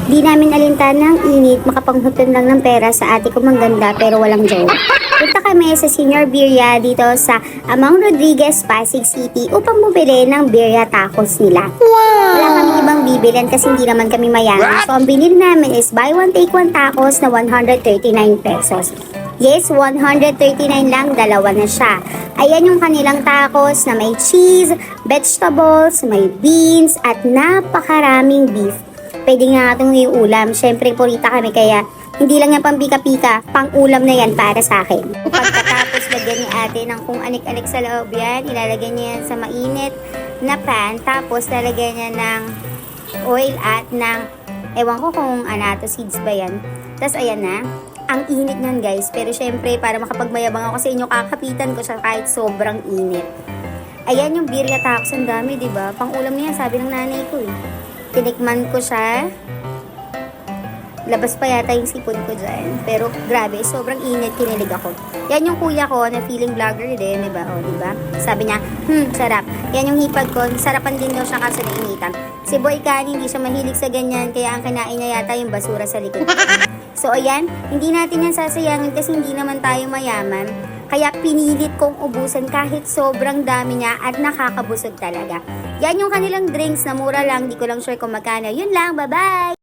Di namin alintan ng init, makapanghuton lang ng pera sa ate ko mangganda pero walang joke. Punta kami sa Senior Birria dito sa Amang Rodriguez, Pasig City upang bumili ng birria tacos nila. Wala kami ibang bibilihan kasi hindi naman kami mayaman. So ang binili namin is buy one take one tacos na 139 pesos. Yes, 139 lang, dalawa na siya. Ayan yung kanilang tacos na may cheese, vegetables, may beans, at napakaraming beef. Pwede nga itong iulam. Siyempre, purita kami kaya hindi lang yan pang pika-pika, pang ulam na yan para sa akin. Pagkatapos lagyan ni ate ng kung anik-anik sa loob yan, ilalagay niya yan sa mainit na pan, tapos lalagyan niya ng oil at ng, ewan ko kung anato seeds ba yan. Tapos ayan na. Ang init nun guys, pero syempre para makapagmayabang ako sa inyo, kakapitan ko siya kahit sobrang init. Ayan yung birria tacos, ang dami, diba? Pang ulam niya, sabi ng nanay ko eh. Tinikman ko siya. Labas pa yata yung sipon ko dyan. Pero grabe, sobrang init, kinilig ako. Yan yung kuya ko na feeling vlogger din, diba? O, diba? Sabi niya, sarap. Yan yung hipag ko, sarapan din daw siya kaso nainitan. Si Boy Kani, hindi siya mahilig sa ganyan, kaya ang kinain niya yata yung basura sa likod. So, ayan, hindi natin yan sasayangin kasi hindi naman tayo mayaman. Kaya pinilit kong ubusan kahit sobrang dami niya at nakakabusog talaga. Yan yung kanilang drinks na mura lang, di ko lang sure kung magkano. Yun lang, bye-bye!